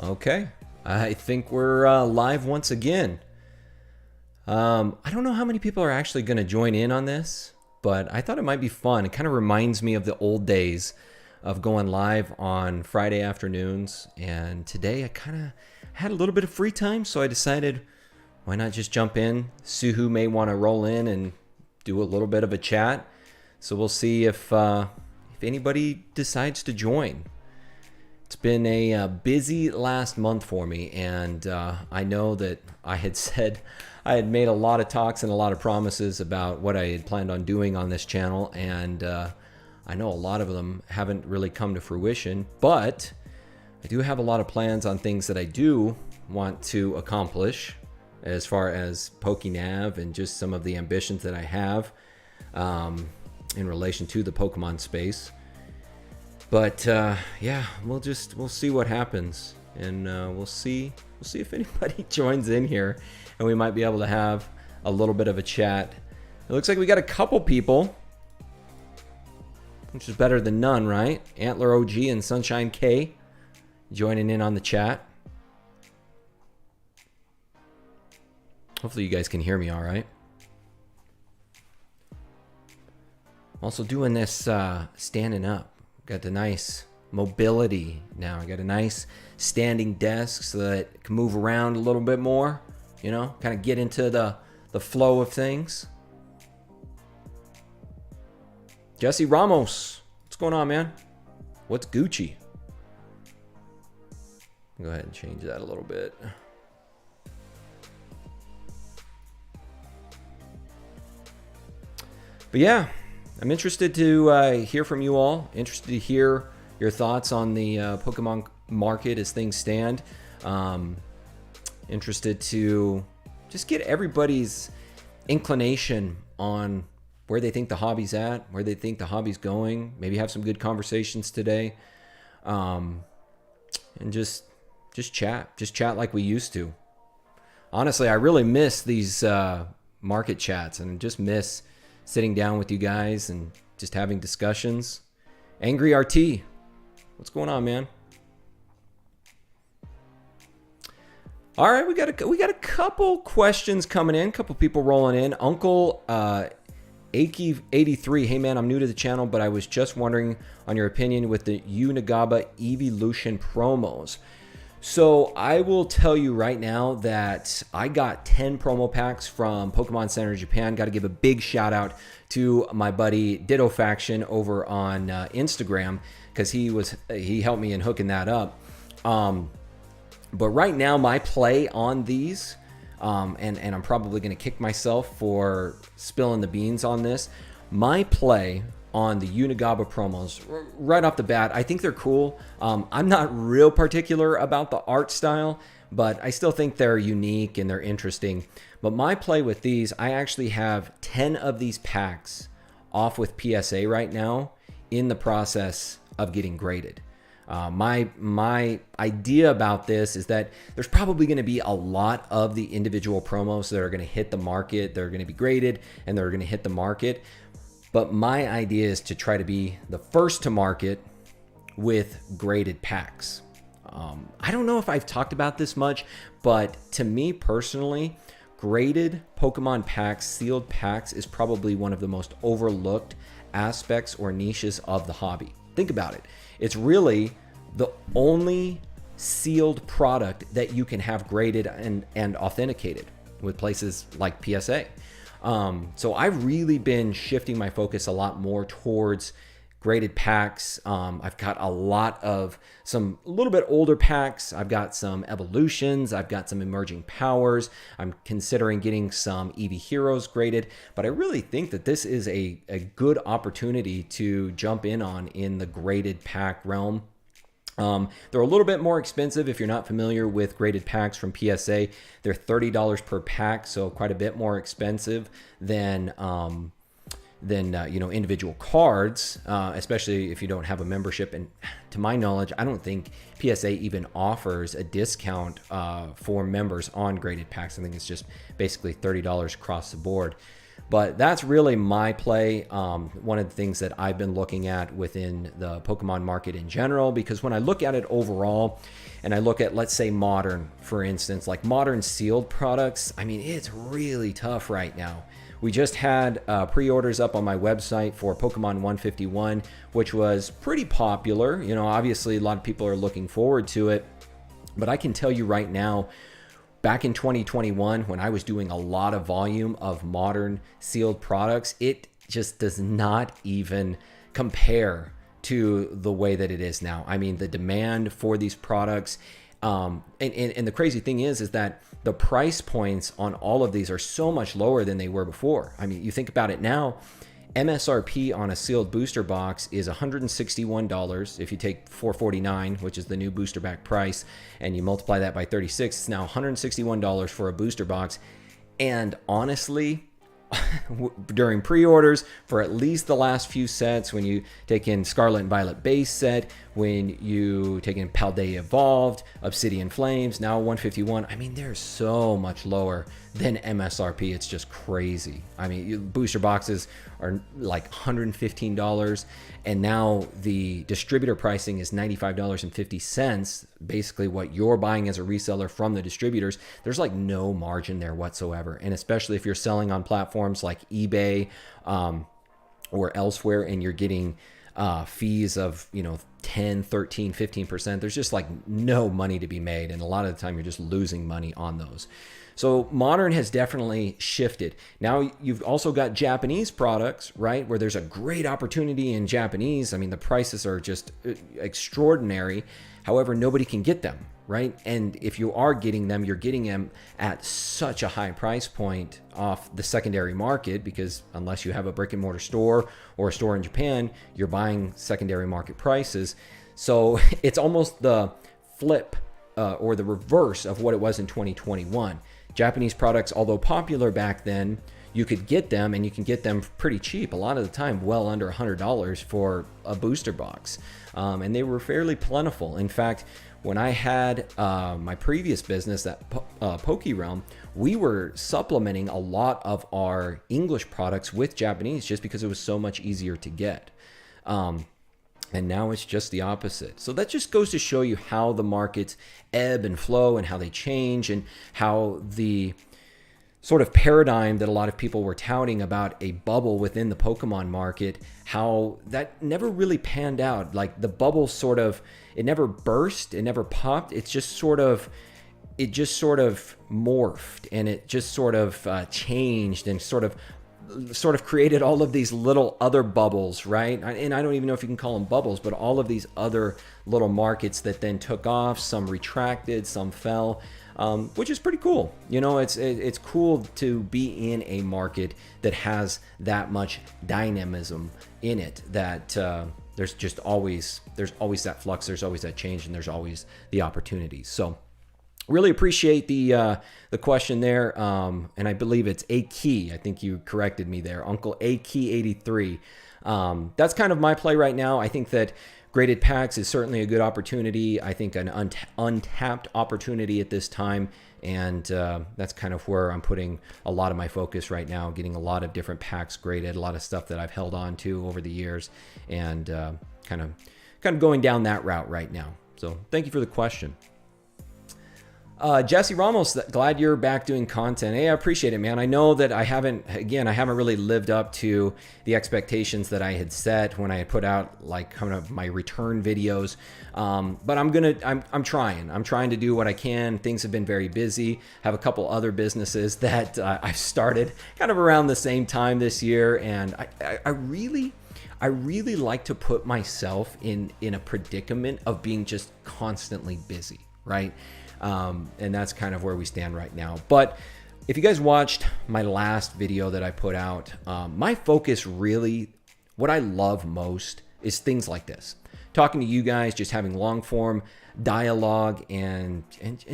Okay, I think we're live once again. I don't know how many people are actually going to join in on this, but I thought it might be fun. It kind of reminds me of the old days of going live on Friday afternoons. And today I kind of had a little bit of free time, so I decided why not just jump in, see who may want to roll in and do a little bit of a chat. So we'll see if anybody decides to join. It's been a busy last month for me, and I know that I had said I had made a lot of talks and a lot of promises about what I had planned on doing on this channel, and I know a lot of them haven't really come to fruition, but I do have a lot of plans on things that I do want to accomplish as far as PokéNav and just some of the ambitions that I have in relation to the Pokemon space. But yeah, we'll see what happens, and we'll see if anybody joins in here, and we might be able to have a little bit of a chat. It looks like we got a couple people, which is better than none, right? Antler OG and Sunshine K joining in on the chat. Hopefully you guys can hear me all right. Also doing this standing up. Got the nice mobility now. I got a nice standing desk so that it can move around a little bit more, you know, kind of get into the flow of things. Jesse Ramos, what's going on, man? What's Gucci? Go ahead and change that a little bit. But yeah, I'm interested to hear from you all. Interested to hear your thoughts on the Pokemon market as things stand. Interested to just get everybody's inclination on where they think the hobby's at, where they think the hobby's going. Maybe have some good conversations today, and just chat like we used to. Honestly, I really miss these market chats, and just miss sitting down with you guys and just having discussions. Angry RT, what's going on, man? All right, we got a couple questions coming in, a couple people rolling in. Uncle Aki83, hey man, I'm new to the channel, but I was just wondering on your opinion with the Unigaba Evolution promos. So I will tell you right now that I got 10 promo packs from Pokemon Center Japan. Got to give a big shout out to my buddy Ditto Faction over on Instagram, because he helped me in hooking that up. But right now my play on these, and I'm probably going to kick myself for spilling the beans on this. My play on the Unigaba promos, right off the bat, I think they're cool. I'm not real particular about the art style, but I still think they're unique and they're interesting. But my play with these, I actually have 10 of these packs off with PSA right now, in the process of getting graded. My idea about this is that there's probably going to be a lot of the individual promos that are going to hit the market. They're going to be graded and they're going to hit the market. But my idea is to try to be the first to market with graded packs. I don't know if I've talked about this much, but to me personally, graded Pokemon packs, sealed packs, is probably one of the most overlooked aspects or niches of the hobby. Think about it. It's really the only sealed product that you can have graded and authenticated with places like PSA. So I've really been shifting my focus a lot more towards graded packs. I've got a lot of some a little bit older packs. I've got some evolutions. I've got some emerging powers. I'm considering getting some EV heroes graded, but I really think that this is a good opportunity to jump in the graded pack realm. They're a little bit more expensive if you're not familiar with graded packs from PSA. They're $30 per pack, so quite a bit more expensive than individual cards, especially if you don't have a membership. And to my knowledge, I don't think PSA even offers a discount for members on graded packs. I think it's just basically $30 across the board. But that's really my play. One of the things that I've been looking at within the Pokemon market in general, because when I look at it overall, and I look at, let's say, modern, for instance, like modern sealed products, I mean, it's really tough right now. We just had pre-orders up on my website for Pokemon 151, which was pretty popular. You know, obviously a lot of people are looking forward to it, but I can tell you right now, back in 2021, when I was doing a lot of volume of modern sealed products, it just does not even compare to the way that it is now. I mean, the demand for these products, and the crazy thing is that the price points on all of these are so much lower than they were before. I mean, you think about it now, MSRP on a sealed booster box is $161. If you take $449, which is the new booster back price, and you multiply that by 36, it's now $161 for a booster box. And honestly, during pre-orders for at least the last few sets, when you take in Scarlet and Violet base set, when you take in Paldea Evolved, Obsidian Flames, now 151, I mean, they're so much lower than MSRP. It's just crazy. I mean, booster boxes are like $115, and now the distributor pricing is $95.50, basically what you're buying as a reseller from the distributors. There's like no margin there whatsoever, and especially if you're selling on platforms like eBay or elsewhere, and you're getting fees of 10, 13, 15%, there's just like no money to be made, and a lot of the time you're just losing money on those. So modern has definitely shifted. Now you've also got Japanese products, right, where there's a great opportunity in Japanese. I mean, the prices are just extraordinary. However, nobody can get them, right? And if you are getting them, you're getting them at such a high price point off the secondary market, because unless you have a brick and mortar store or a store in Japan, you're buying secondary market prices. So it's almost the flip or the reverse of what it was in 2021. Japanese products, although popular back then, you could get them, and you can get them pretty cheap. A lot of the time, well under $100 for a booster box. And they were fairly plentiful. In fact, when I had my previous business at PokéRealm, we were supplementing a lot of our English products with Japanese just because it was so much easier to get. And now it's just the opposite. So that just goes to show you how the markets ebb and flow, and how they change, and how the sort of paradigm that a lot of people were touting about a bubble within the Pokemon market, how that never really panned out. Like the bubble sort of, it never burst, it never popped. It just sort of morphed, and it just sort of changed, and sort of created all of these little other bubbles, right? And I don't even know if you can call them bubbles, but all of these other little markets that then took off. Some retracted, some fell, which is pretty cool. It's cool to be in a market that has that much dynamism in it, that there's always that flux, there's always that change, and there's always the opportunities. So really appreciate the question there, and I believe it's A Key. I think you corrected me there, Uncle A Key 83. That's kind of my play right now. I think that graded packs is certainly a good opportunity. I think an untapped opportunity at this time, and that's kind of where I'm putting a lot of my focus right now, getting a lot of different packs graded, a lot of stuff that I've held on to over the years, and kind of going down that route right now. So thank you for the question. Jesse Ramos, glad you're back doing content. Hey, I appreciate it, man. I know that I haven't really lived up to the expectations that I had set when I had put out like kind of my return videos. But I'm trying to do what I can. Things have been very busy. Have a couple other businesses that I've started kind of around the same time this year. And I really like to put myself in a predicament of being just constantly busy, right? And that's kind of where we stand right now. But if you guys watched my last video that I put out, my focus really, what I love most is things like this. Talking to you guys, just having long form dialogue and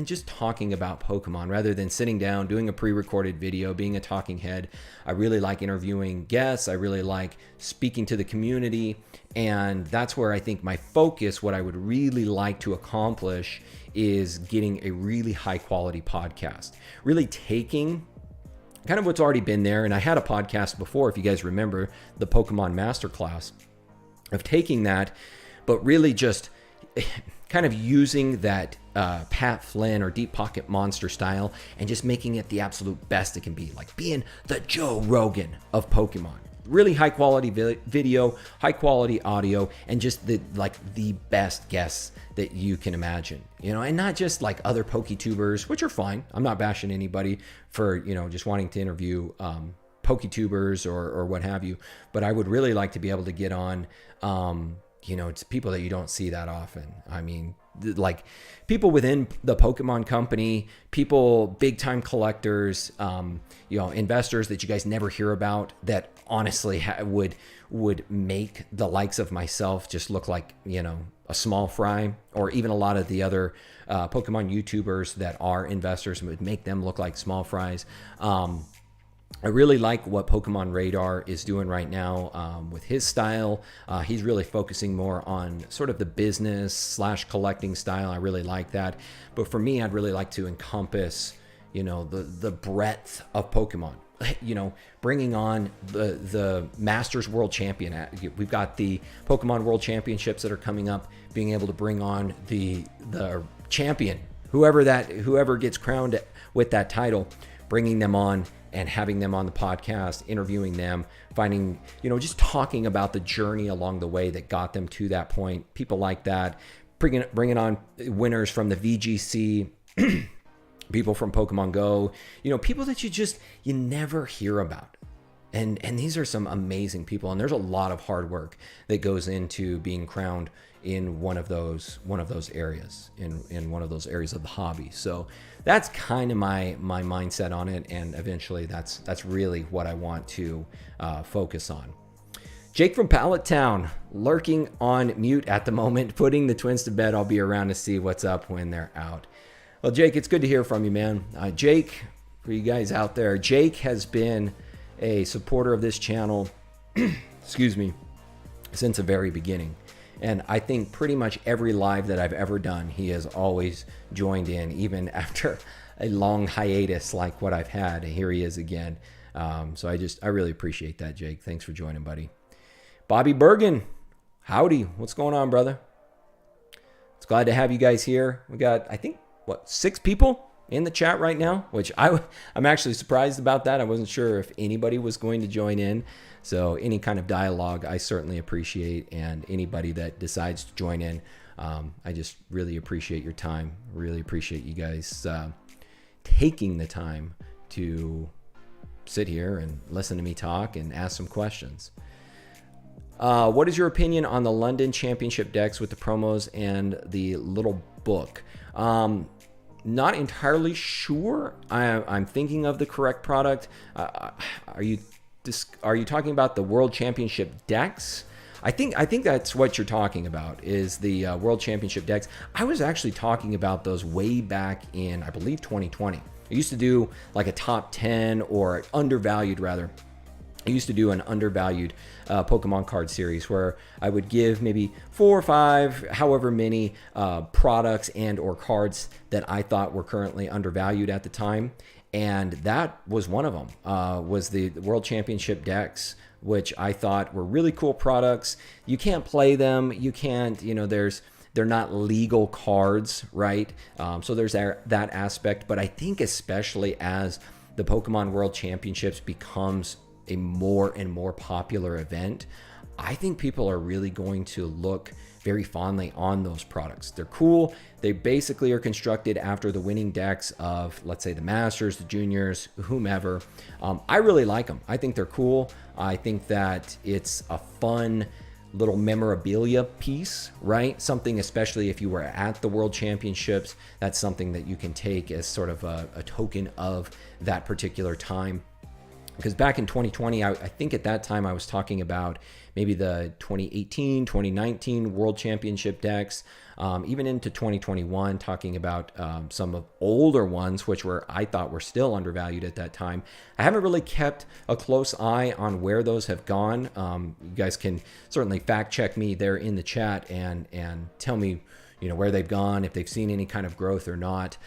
just talking about Pokemon rather than sitting down, doing a pre-recorded video, being a talking head. I really like interviewing guests. I really like speaking to the community. And that's where I think my focus, what I would really like to accomplish, is getting a really high quality podcast, really taking kind of what's already been there. And I had a podcast before, if you guys remember, the Pokemon Masterclass, of taking that, but really just kind of using that Pat Flynn or Deep Pocket Monster style and just making it the absolute best it can be, like being the Joe Rogan of Pokemon. Really high quality video, high quality audio, and just the best guests that you can imagine, and not just like other PokeTubers, which are fine. I'm not bashing anybody for, just wanting to interview PokeTubers or what have you, but I would really like to be able to get on, it's people that you don't see that often. I mean, like people within the Pokemon company, people, big time collectors, investors that you guys never hear about, that honestly would make the likes of myself just look like, a small fry, or even a lot of the other Pokemon YouTubers that are investors would make them look like small fries. I really like what Pokemon Radar is doing right now with his style. He's really focusing more on sort of the business / collecting style. I really like that. But for me, I'd really like to encompass, the breadth of Pokemon. Bringing on the Masters World Champion. We've got the Pokemon World Championships that are coming up. Being able to bring on the champion, whoever gets crowned with that title, bringing them on and having them on the podcast, interviewing them, finding, just talking about the journey along the way that got them to that point. People like that, bringing on winners from the VGC, people from Pokemon Go, people that you never hear about. And these are some amazing people. And there's a lot of hard work that goes into being crowned in one of those areas, in one of those areas of the hobby. So that's kind of my mindset on it. And eventually that's really what I want to focus on. Jake from Pallet Town, lurking on mute at the moment, putting the twins to bed. I'll be around to see what's up when they're out. Well, Jake, it's good to hear from you, man. Jake, for you guys out there, Jake has been a supporter of this channel, excuse me, since the very beginning. And I think pretty much every live that I've ever done, he has always joined in, even after a long hiatus like what I've had. Here he is again. So I really appreciate that, Jake. Thanks for joining, buddy. Bobby Bergen, howdy. What's going on, brother? It's glad to have you guys here. We got, I think, 6 people in the chat right now, which I'm actually surprised about that. I wasn't sure if anybody was going to join in. So any kind of dialogue, I certainly appreciate. And anybody that decides to join in, I just really appreciate your time. Really appreciate you guys taking the time to sit here and listen to me talk and ask some questions. What is your opinion on the London Championship decks with the promos and the little book? Not entirely sure. I'm thinking of the correct product. Are you talking about the World Championship decks? I think that's what you're talking about, is the World Championship decks. I was actually talking about those way back in, I believe, 2020. I used to do like a top 10 or undervalued rather. I used to do an undervalued Pokemon card series where I would give maybe 4 or 5, however many products and or cards that I thought were currently undervalued at the time. And that was one of them, was the World Championship decks, which I thought were really cool products. You can't play them. You can't, they're not legal cards, right? So there's that aspect. But I think especially as the Pokemon World Championships becomes a more and more popular event, I think people are really going to look very fondly on those products. They're cool. They basically are constructed after the winning decks of, let's say, the Masters, the Juniors, whomever. I really like them. I think they're cool. I think that it's a fun little memorabilia piece, right? Something, especially if you were at the World Championships, that's something that you can take as sort of a token of that particular time. Because back in 2020, I think at that time I was talking about maybe the 2018, 2019 World Championship decks, even into 2021, talking about some of older ones, which I thought were still undervalued at that time. I haven't really kept a close eye on where those have gone. You guys can certainly fact check me there in the chat and tell me, where they've gone, if they've seen any kind of growth or not.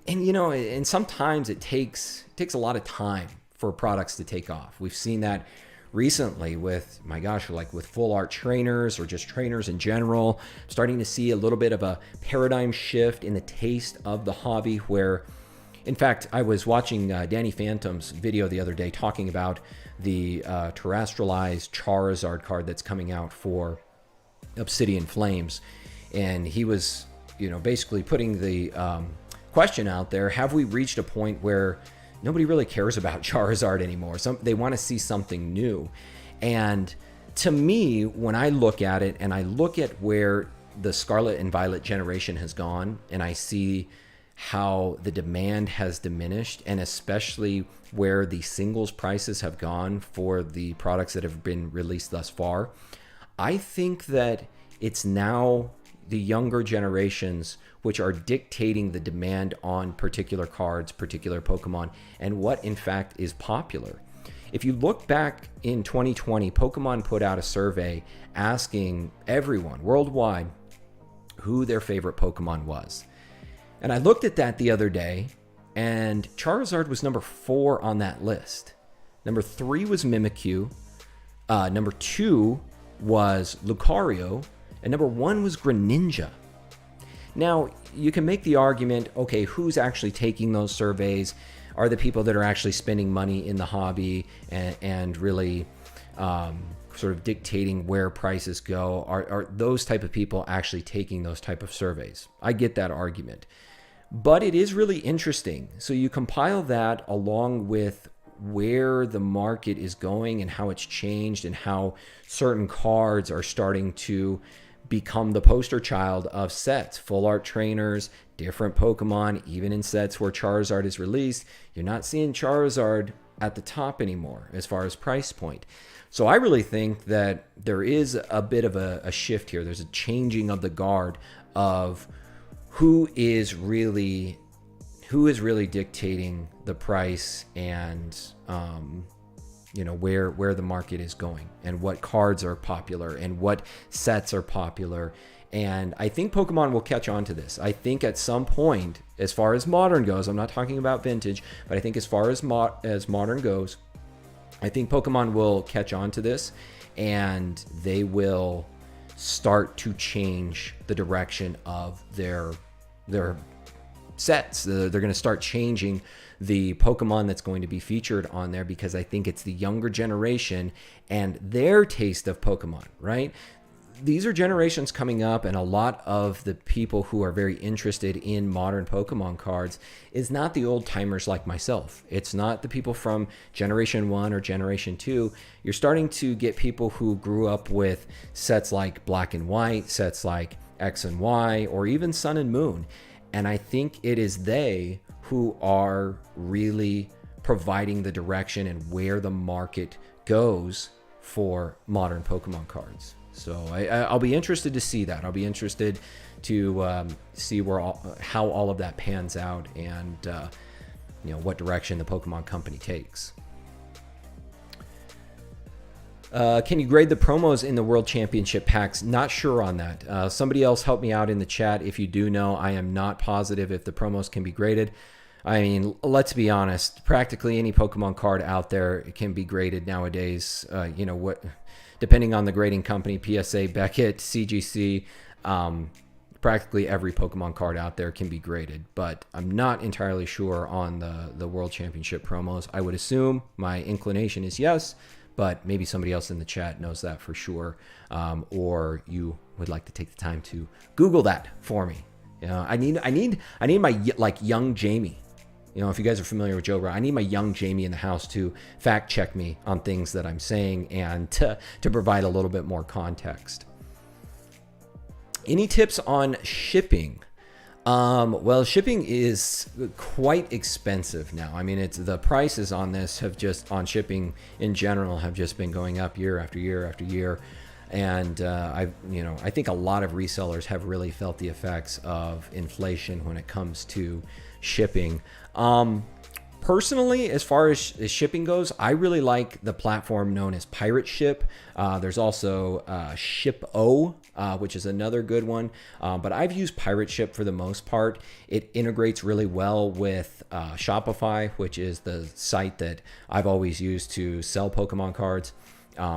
And and sometimes it takes a lot of time for products to take off. We've seen that recently with, my gosh, like with full art trainers or just trainers in general, starting to see a little bit of a paradigm shift in the taste of the hobby where, in fact, I was watching Danny Phantom's video the other day talking about the terrestrialized Charizard card that's coming out for Obsidian Flames. And he was, basically putting the question out there, have we reached a point where nobody really cares about Charizard anymore? They want to see something new. And to me, when I look at it and I look at where the Scarlet and Violet generation has gone, and I see how the demand has diminished, and especially where the singles prices have gone for the products that have been released thus far, I think that it's now the younger generations which are dictating the demand on particular cards, particular Pokemon, and what in fact is popular. If you look back in 2020, Pokemon put out a survey asking everyone worldwide who their favorite Pokemon was. And I looked at that the other day, and Charizard was number 4 on that list. Number 3 was Mimikyu. Number 2 was Lucario. And number 1 was Greninja. Now, you can make the argument, okay, who's actually taking those surveys? Are the people that are actually spending money in the hobby and really sort of dictating where prices go? Are those type of people actually taking those type of surveys? I get that argument. But it is really interesting. So you compile that along with where the market is going and how it's changed and how certain cards are starting to become the poster child of sets, full art trainers, different Pokemon, even in sets where Charizard is released. You're not seeing Charizard at the top anymore as far as price point. So I really think that there is a bit of a shift here. There's a changing of the guard of who is really dictating the price and where the market is going and what cards are popular and what sets are popular. And I think Pokemon will catch on to this. I think at some point, as far as modern goes, I'm not talking about vintage, but I think as far as modern goes, I think Pokemon will catch on to this and they will start to change the direction of their sets. They're going to start changing the Pokemon that's going to be featured on there because I think it's the younger generation and their taste of Pokemon, right? These are generations coming up, and a lot of the people who are very interested in modern Pokemon cards is not the old timers like myself. It's not the people from Generation 1 or Generation 2. You're starting to get people who grew up with sets like Black and White, sets like X and Y, or even Sun and Moon. And I think it is they who are really providing the direction and where the market goes for modern Pokemon cards. So I'll be interested to see that. I'll be interested to see how all of that pans out and what direction the Pokemon company takes. Can you grade the promos in the World Championship packs? Not sure on that. Somebody else help me out in the chat if you do know. I am not positive if the promos can be graded. I mean, let's be honest. Practically any Pokemon card out there can be graded nowadays. Depending on the grading company, PSA, Beckett, CGC, practically every Pokemon card out there can be graded. But I'm not entirely sure on the World Championship promos. I would assume, my inclination is yes, but maybe somebody else in the chat knows that for sure, or you would like to take the time to Google that for me. I need my young Jamie. If you guys are familiar with Joe Rogan, I need my young Jamie in the house to fact check me on things that I'm saying and to provide a little bit more context. Any tips on shipping? Well, shipping is quite expensive now. I mean, the prices on this on shipping in general have just been going up year after year after year. And I think a lot of resellers have really felt the effects of inflation when it comes to shipping. Personally, as far as shipping goes, I really like the platform known as Pirate Ship. There's also Ship-O, which is another good one. But I've used Pirate Ship for the most part. It integrates really well with Shopify, which is the site that I've always used to sell Pokemon cards.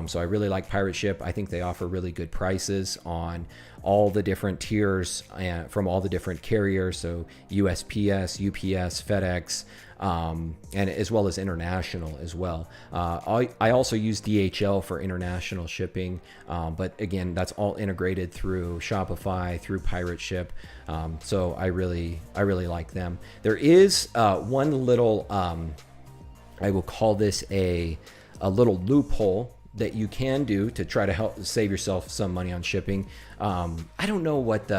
So I really like Pirate Ship. I think they offer really good prices on all the different tiers from all the different carriers. So USPS, UPS, FedEx, and as well as international as well. I also use DHL for international shipping, but again, that's all integrated through Shopify, through Pirate Ship. So I really like them. There is one little, I will call this a little loophole that you can do to try to help save yourself some money on shipping. I don't know what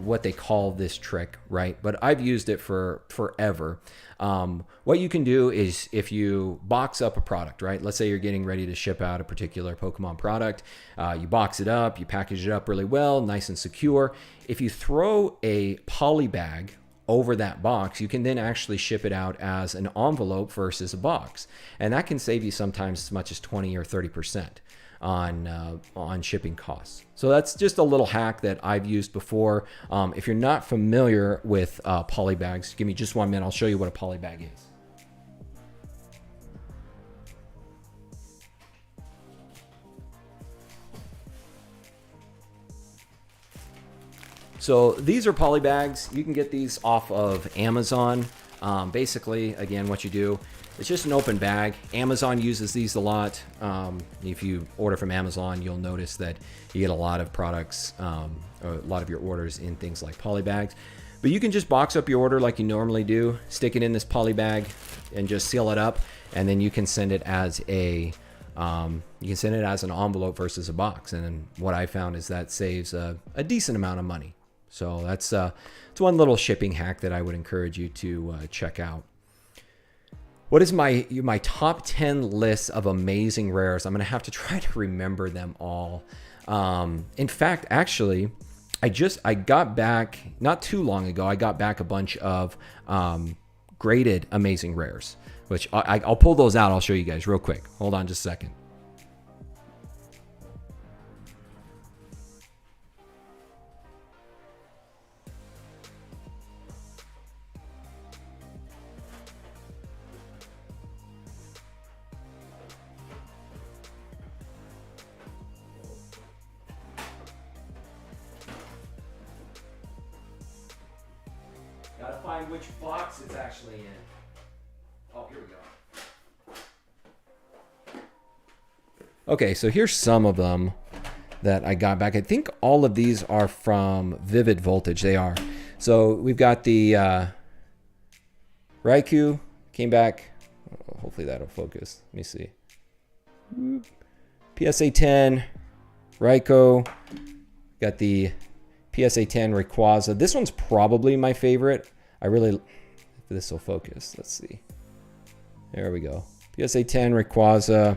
what they call this trick, right? But I've used it for forever. What you can do is if you box up a product, right? Let's say you're getting ready to ship out a particular Pokemon product. You box it up, you package it up really well, nice and secure. If you throw a poly bag over that box, you can then actually ship it out as an envelope versus a box. And that can save you sometimes as much as 20 or 30% on shipping costs. So that's just a little hack that I've used before. If you're not familiar with poly bags, give me just 1 minute. I'll show you what a poly bag is. So these are poly bags. You can get these off of Amazon. Basically, again, what you do, it's just an open bag. Amazon uses these a lot. If you order from Amazon, you'll notice that you get a lot of products, or a lot of your orders in things like poly bags. But you can just box up your order like you normally do, stick it in this poly bag, and just seal it up, and then you can send it as an envelope versus a box. And then what I found is that saves a decent amount of money. So that's it's one little shipping hack that I would encourage you to check out. What is my top 10 list of amazing rares? I'm going to have to try to remember them all. In fact, actually, I got back not too long ago. I got back a bunch of graded amazing rares, which I'll pull those out. I'll show you guys real quick. Hold on just a second. Gotta find which box it's actually in. Oh, here we go. Okay, so here's some of them that I got back. I think all of these are from Vivid Voltage. They are. So we've got the Raikou came back. Oh, hopefully that'll focus. Let me see. PSA 10, Raikou. Got the PSA 10 Rayquaza. This one's probably my favorite. If this will focus. Let's see. There we go. PSA 10 Rayquaza.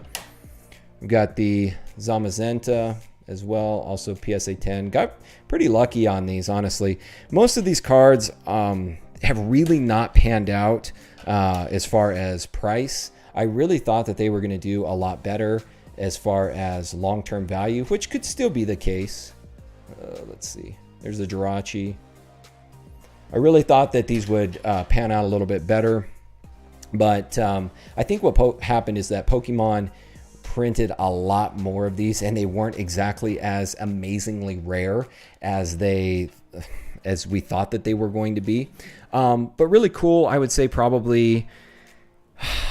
We've got the Zamazenta as well. Also PSA 10. Got pretty lucky on these, honestly. Most of these cards have really not panned out as far as price. I really thought that they were going to do a lot better as far as long-term value, which could still be the case. Let's see. There's the Jirachi. I really thought that these would pan out a little bit better. But I think what happened is that Pokemon printed a lot more of these, and they weren't exactly as amazingly rare as we thought that they were going to be. But really cool, I would say probably...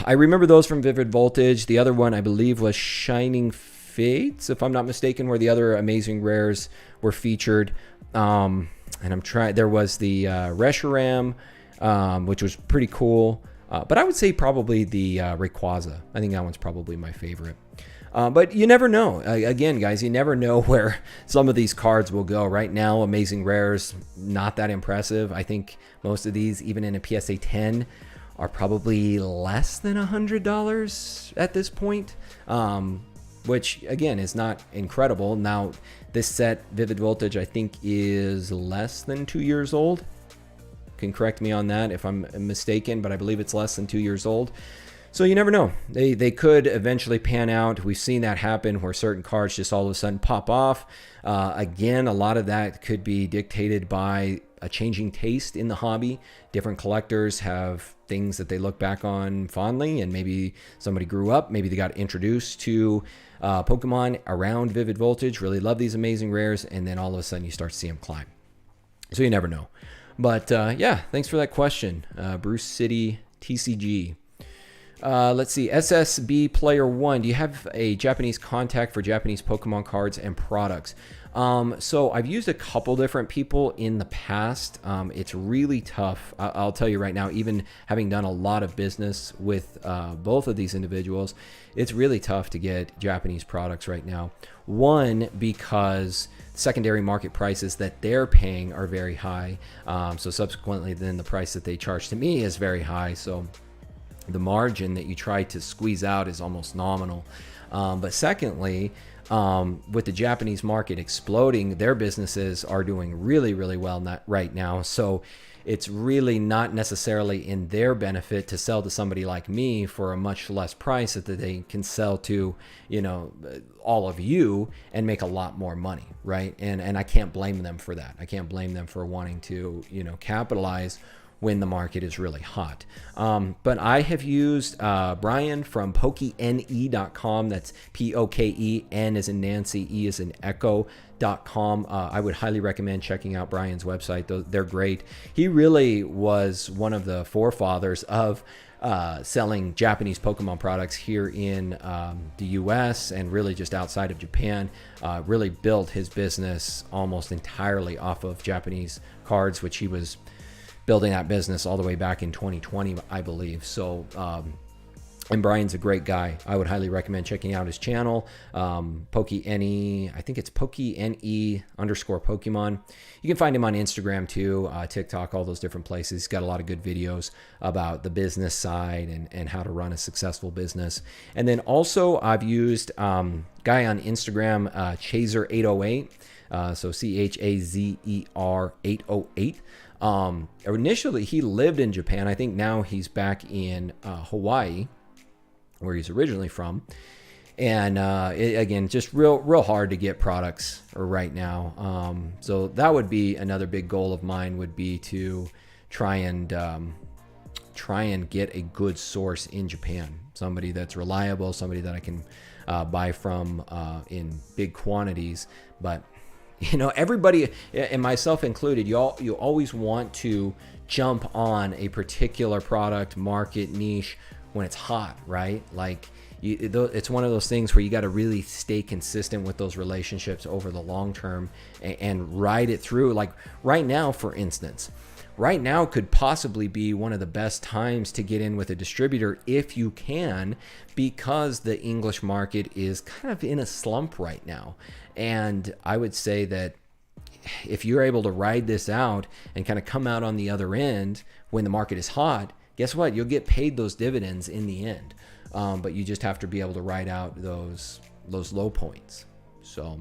I remember those from Vivid Voltage. The other one, I believe, was Shining Fates, if I'm not mistaken, where the other amazing rares were featured. And I'm trying. There was the Reshiram, which was pretty cool. But I would say probably the Rayquaza. I think that one's probably my favorite. But you never know. Again, guys, you never know where some of these cards will go. Right now, Amazing Rares, not that impressive. I think most of these, even in a PSA 10, are probably less than $100 at this point. Which, again, is not incredible. Now, this set, Vivid Voltage, I think is less than 2 years old. can correct me on that if I'm mistaken, but I believe it's less than 2 years old. So you never know. They could eventually pan out. We've seen that happen where certain cards just all of a sudden pop off. Again, a lot of that could be dictated by a changing taste in the hobby. Different collectors have things that they look back on fondly, and maybe somebody grew up, maybe they got introduced to Pokemon around Vivid Voltage, really love these amazing rares, and then all of a sudden you start to see them climb. So you never know. But yeah, thanks for that question, Bruce City TCG. Let's see, SSB Player 1, do you have a Japanese contact for Japanese Pokemon cards and products? So I've used a couple different people in the past. It's really tough. I'll tell you right now, even having done a lot of business with both of these individuals, it's really tough to get Japanese products right now. One, because secondary market prices that they're paying are very high. So subsequently, then the price that they charge to me is very high. So the margin that you try to squeeze out is almost nominal. But secondly, with the Japanese market exploding, their businesses are doing really, really well right now. So it's really not necessarily in their benefit to sell to somebody like me for a much less price that they can sell to, you know, all of you and make a lot more money, right? And I can't blame them for that. I can't blame them for wanting to, you know, capitalize when the market is really hot. But I have used Brian from PokéNe.com. That's P-O-K-E, N as in Nancy, E as in Echo.com. I would highly recommend checking out Brian's website. They're great. He really was one of the forefathers of selling Japanese Pokemon products here in the US and really just outside of Japan. Really built his business almost entirely off of Japanese cards, which he was building that business all the way back in 2020, I believe. So, and Brian's a great guy. I would highly recommend checking out his channel, PokéNe. I think it's PokéNe_Pokemon. You can find him on Instagram too, TikTok, all those different places. He's got a lot of good videos about the business side and how to run a successful business. And then also I've used guy on Instagram, Chazer808. So Chazer 808. Initially he lived in Japan. I think now he's back in Hawaii, where he's originally from. And again, just real hard to get products right now. So that would be another big goal of mine, would be to try and get a good source in Japan, somebody that's reliable, somebody that I can buy from in big quantities. But you know, everybody, and myself included, you always want to jump on a particular product, market, niche when it's hot, right? Like, it's one of those things where you got to really stay consistent with those relationships over the long term and ride it through. Like right now, for instance, right now could possibly be one of the best times to get in with a distributor if you can, because the English market is kind of in a slump right now. And I would say that if you're able to ride this out and kind of come out on the other end when the market is hot, guess what? You'll get paid those dividends in the end. But you just have to be able to ride out those low points. So,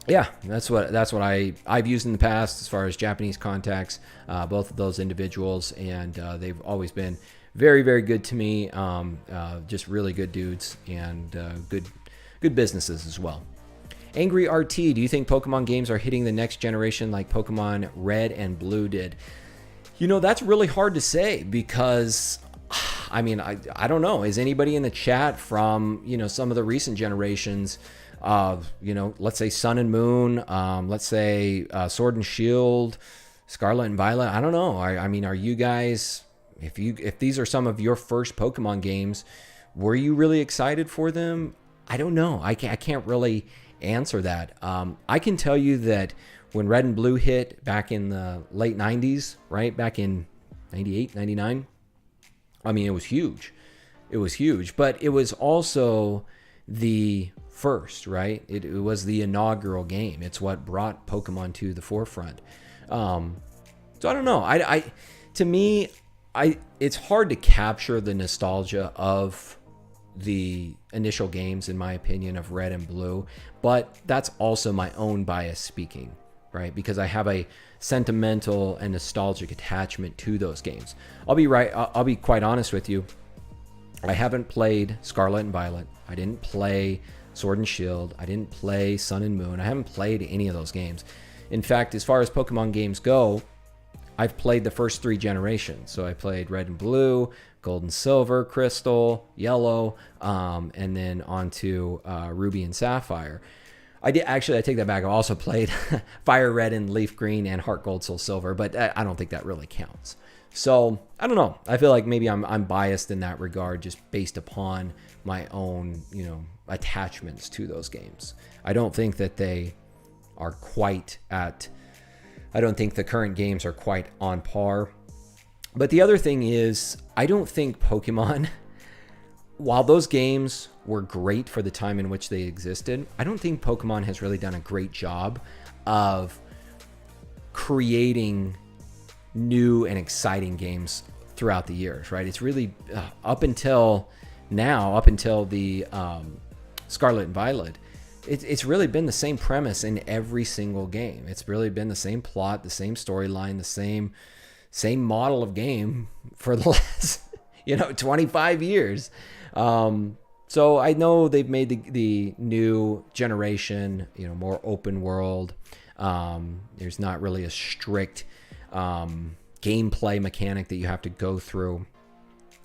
yeah, that's what I've used in the past as far as Japanese contacts, both of those individuals, and they've always been very, very good to me. Just really good dudes and good businesses as well. Angry RT, do you think Pokemon games are hitting the next generation like Pokemon Red and Blue did? You know, that's really hard to say, because I mean, I don't know. Is anybody in the chat from, you know, some of the recent generations of, you know, let's say Sun and Moon, let's say Sword and Shield, Scarlet and Violet? I don't know. I mean, are you guys, if these are some of your first Pokemon games, were you really excited for them? I don't know. I can't really answer that. I can tell you that when Red and Blue hit back in the late 90s, right? Back in 98, 99. I mean, it was huge. It was huge, but it was also the first, right? It was the inaugural game. It's what brought Pokemon to the forefront. So I don't know. To me, it's hard to capture the nostalgia of the initial games, in my opinion, of Red and Blue, but that's also my own bias speaking. right? Because I have a sentimental and nostalgic attachment to those games. I'll be quite honest with you. I haven't played Scarlet and Violet. I didn't play Sword and Shield. I didn't play Sun and Moon. I haven't played any of those games. In fact, as far as Pokemon games go, I've played the first 3 generations. So I played Red and Blue, Gold and Silver, Crystal, Yellow, and then on to Ruby and Sapphire. I take that back. I also played Fire Red and Leaf Green and Heart Gold, Soul Silver, but I don't think that really counts. So I don't know. I feel like maybe I'm biased in that regard, just based upon my own, attachments to those games. I don't think that they are quite at. I don't think the current games are quite on par. But the other thing is, I don't think Pokemon, while those games were great for the time in which they existed, I don't think Pokemon has really done a great job of creating new and exciting games throughout the years, right? It's really up until the Scarlet and Violet, it's really been the same premise in every single game. It's really been the same plot, the same storyline, the same model of game for the last 25 years. So I know they've made the new generation more open world. There's not really a strict gameplay mechanic that you have to go through.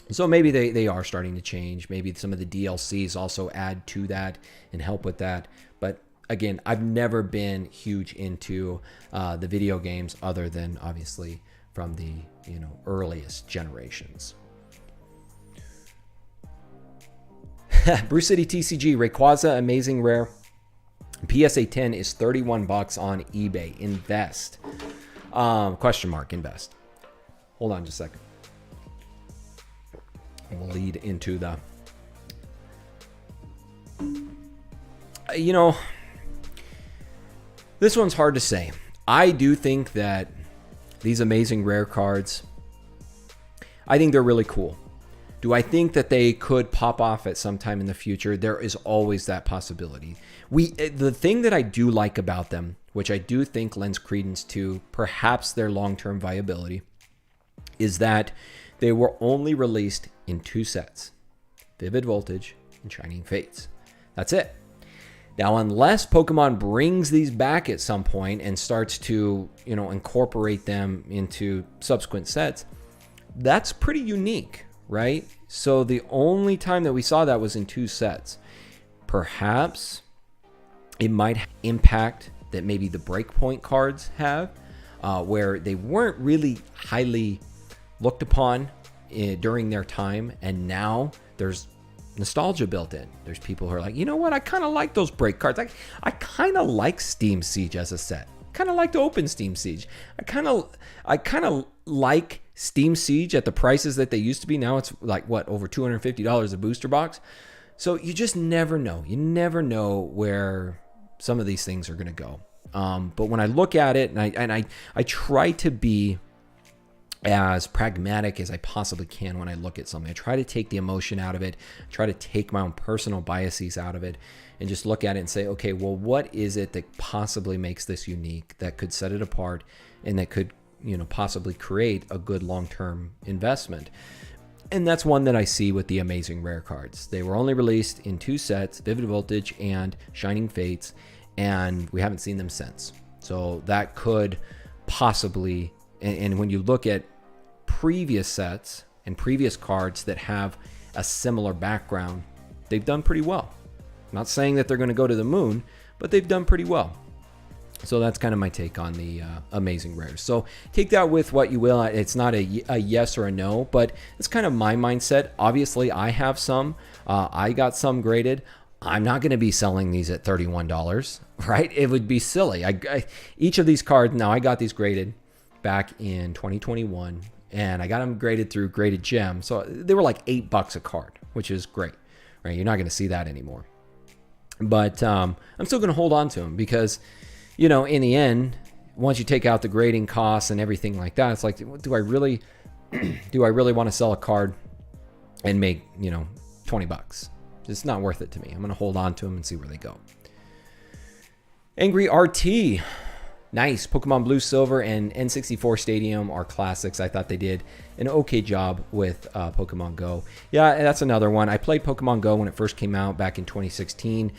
So maybe they are starting to change. Maybe some of the DLCs also add to that and help with that. But again, I've never been huge into the video games other than obviously from the earliest generations. Bruce City TCG, Rayquaza, amazing rare. PSA 10 is $31 on eBay. Invest. Question mark, invest. Hold on just a second. We'll lead into the... this one's hard to say. I do think that these amazing rare cards, I think they're really cool. Do I think that they could pop off at some time in the future? There is always that possibility. The thing that I do like about them, which I do think lends credence to perhaps their long-term viability, is that they were only released in 2 sets, Vivid Voltage and Shining Fates. That's it. Now, unless Pokemon brings these back at some point and starts to, incorporate them into subsequent sets, that's pretty unique, right? So the only time that we saw that was in 2 sets. Perhaps it might impact that maybe the Breakpoint cards have, where they weren't really highly looked upon during their time, and now there's nostalgia built in. There's people who are like, you know what, I kind of like those break cards. I kind of like Steam Siege as a set. Kind of like to open Steam Siege. I kind of like Steam Siege at the prices that they used to be. Now it's like over $250 a booster box. So you just never know. You never know where some of these things are going to go. But when I look at it, and I try to be as pragmatic as I possibly can when I look at something. I try to take the emotion out of it, try to take my own personal biases out of it, and just look at it and say, okay, well, what is it that possibly makes this unique, that could set it apart, and that could, possibly create a good long-term investment? And that's one that I see with the amazing rare cards. They were only released in 2 sets, Vivid Voltage and Shining Fates, and we haven't seen them since. So that could possibly, and when you look at previous sets and previous cards that have a similar background, they've done pretty well. I'm not saying that they're going to go to the moon, but they've done pretty well. So that's kind of my take on the amazing rares. So take that with what you will. It's not a yes or a no, but it's kind of my mindset. Obviously, I have some. I got some graded. I'm not going to be selling these at $31, right? It would be silly. Each of these cards, now I got these graded back in 2021, and I got them graded through Graded Gem. So they were like $8 a card, which is great, right? You're not going to see that anymore. But I'm still going to hold on to them because, in the end, once you take out the grading costs and everything like that, it's like, do I really want to sell a card and make, $20? It's not worth it to me. I'm going to hold on to them and see where they go. Angry RT. Nice. Pokemon Blue, Silver, and N64 Stadium are classics. I thought they did an okay job with Pokemon Go. Yeah, that's another one. I played Pokemon Go when it first came out back in 2016.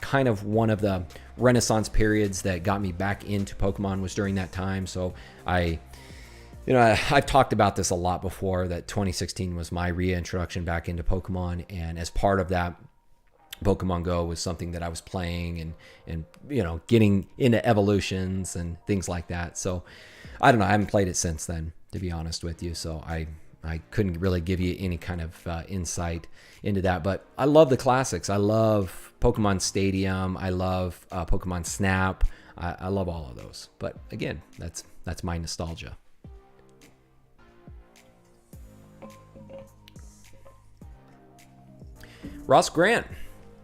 Kind of one of the renaissance periods that got me back into Pokemon was during that time. So I've talked about this a lot before, that 2016 was my reintroduction back into Pokemon. And as part of that, Pokemon Go was something that I was playing and getting into evolutions and things like that. So I don't know. I haven't played it since then, to be honest with you. So I couldn't really give you any kind of insight into that. But I love the classics. I love Pokemon Stadium. I love Pokemon Snap. I love all of those. But again, that's my nostalgia. Ross Grant.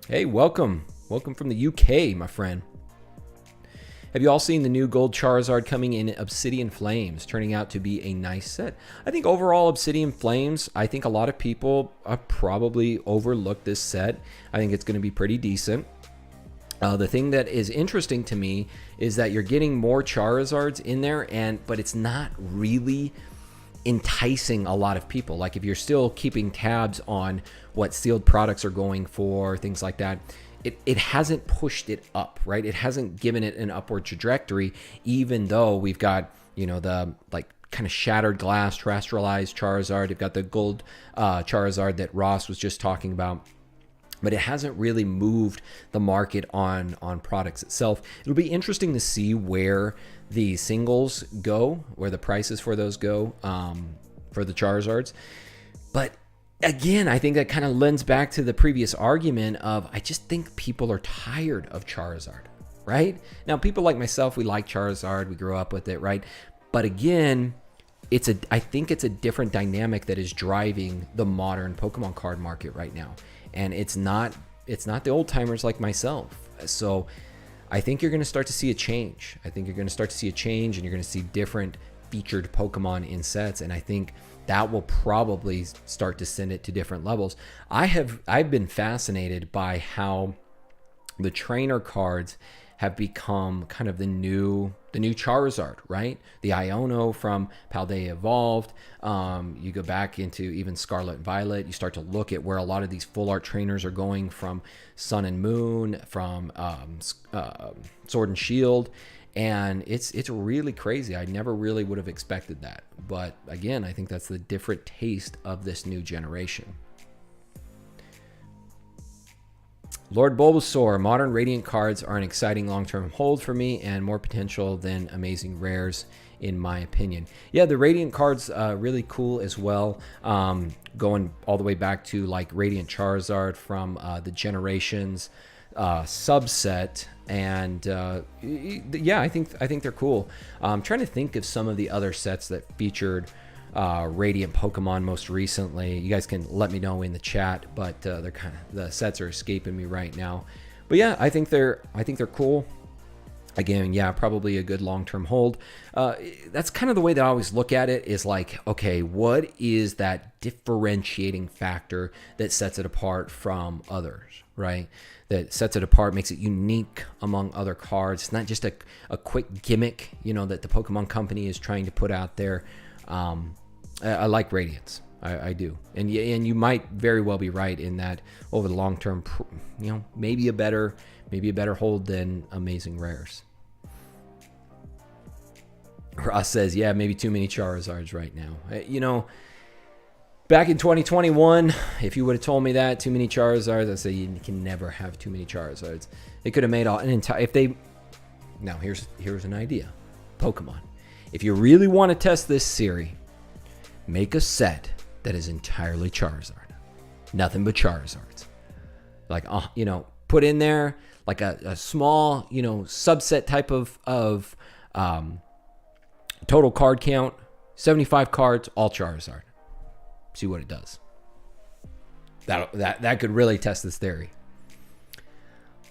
Hey, welcome. Welcome from the UK, my friend. Have you all seen the new Gold Charizard coming in Obsidian Flames, turning out to be a nice set? I think overall Obsidian Flames, I think a lot of people probably overlooked this set. I think it's going to be pretty decent. The thing that is interesting to me is that you're getting more Charizards in there, but it's not really enticing a lot of people. Like if you're still keeping tabs on what sealed products are going for, things like that, it hasn't pushed it up, right? It hasn't given it an upward trajectory, even though we've got, the like kind of shattered glass terrestrialized Charizard. You've got the gold Charizard that Ross was just talking about. But it hasn't really moved the market on products itself. It'll be interesting to see where the singles go, where the prices for those go for the Charizards. But again, I think that kind of lends back to the previous argument of, I just think people are tired of Charizard, right? Now, people like myself, we like Charizard. We grew up with it, right? But again, I think it's a different dynamic that is driving the modern Pokemon card market right now. And it's not the old timers like myself. So I think you're going to start to see a change. I think you're going to start to see a change, and you're going to see different featured Pokemon in sets. And I think that will probably start to send it to different levels. I've been fascinated by how the trainer cards have become kind of the new Charizard, right? The Iono from Paldea Evolved. You go back into even Scarlet and Violet. You start to look at where a lot of these full art trainers are going, from Sun and Moon, from Sword and Shield. And it's really crazy. I never really would have expected that. But again, I think that's the different taste of this new generation. Lord Bulbasaur, modern Radiant cards are an exciting long-term hold for me and more potential than amazing rares, in my opinion. Yeah, the Radiant cards really cool as well. Going all the way back to like Radiant Charizard from the Generations subset, and yeah, I think they're cool. I'm trying to think of some of the other sets that featured Radiant Pokemon most recently. You guys can let me know in the chat, but they're the sets are escaping me right now. But yeah, I think they're cool. Again, yeah, probably a good long-term hold. That's kind of the way that I always look at it, is like, okay, what is that differentiating factor that sets it apart from others, right? That sets it apart, makes it unique among other cards. It's not just a quick gimmick, that the Pokemon Company is trying to put out there. I like Radiance. I do. And you might very well be right in that over the long term, maybe a better hold than Amazing Rares. Ross says, yeah, maybe too many Charizards right now. Back in 2021, if you would have told me that, too many Charizards, I'd say you can never have too many Charizards. They could have made an entire, now here's an idea. Pokemon. If you really want to test this theory, make a set that is entirely Charizard. Nothing but Charizards. Like, put in there like a small, subset type of total card count. 75 cards, all Charizard. See what it does. That could really test this theory.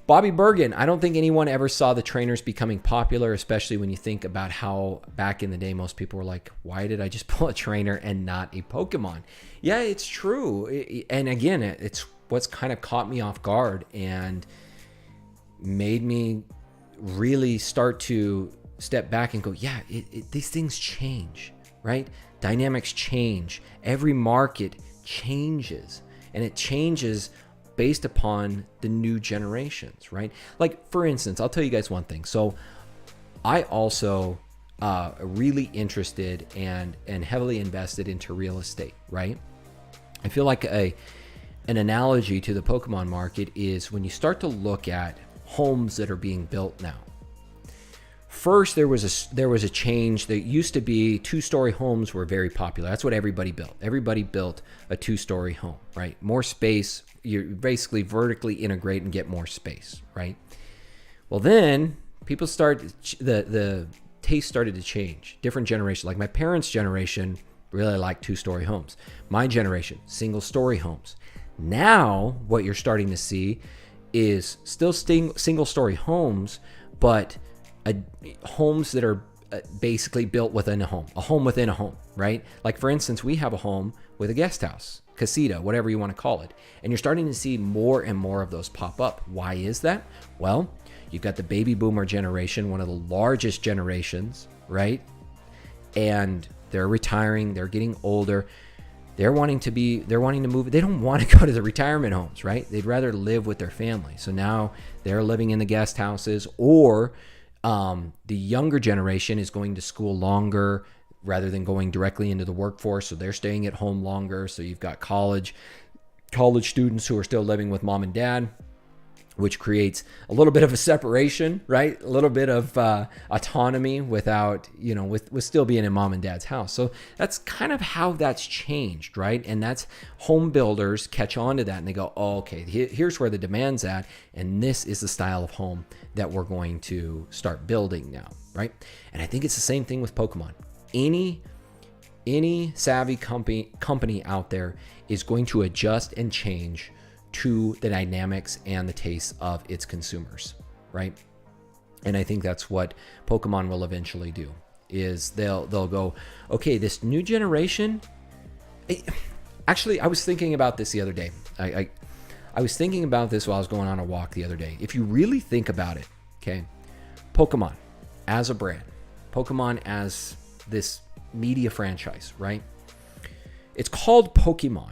Bobby Bergen, I don't think anyone ever saw the trainers becoming popular, especially when you think about how back in the day most people were like, why did I just pull a trainer and not a Pokemon? Yeah, it's true. And again, it's what's kind of caught me off guard and made me really start to step back and go, yeah, these things change, right? Dynamics change. Every market changes, and it changes based upon the new generations, right? Like, for instance, I'll tell you guys one thing. So I also really interested and heavily invested into real estate, right? I feel like an analogy to the Pokemon market is when you start to look at homes that are being built now. First, there was a change. There used to be 2-story homes were very popular. That's what everybody built. Everybody built a 2-story home, right? More space. You basically vertically integrate and get more space, right? Well, then people the taste started to change. Different generations, like my parents' generation, really liked 2-story homes. My generation, single-story homes. Now, what you're starting to see is still single-story homes, but homes that are basically built within a home within a home, right? Like, for instance, we have a home with a guest house, casita, whatever you want to call it. And you're starting to see more and more of those pop up. Why is that? Well, you've got the baby boomer generation, one of the largest generations, right? And they're retiring, they're getting older. They're wanting to move. They don't want to go to the retirement homes, right? They'd rather live with their family. So now they're living in the guest houses, or the younger generation is going to school longer rather than going directly into the workforce. So they're staying at home longer. So you've got college students who are still living with mom and dad, which creates a little bit of a separation, right? A little bit of autonomy without, with still being in mom and dad's house. So that's kind of how that's changed, right? And that's home builders catch on to that and they go, oh, okay, here's where the demand's at. And this is the style of home that we're going to start building now, right? And I think it's the same thing with Pokemon. Any savvy company out there is going to adjust and change to the dynamics and the tastes of its consumers, right? And I think that's what Pokemon will eventually do, is they'll go, okay, this new generation. Actually, I was thinking about this the other day. I was thinking about this while I was going on a walk the other day. If you really think about it, okay, Pokemon as a brand, Pokemon as this media franchise, right? It's called Pokemon.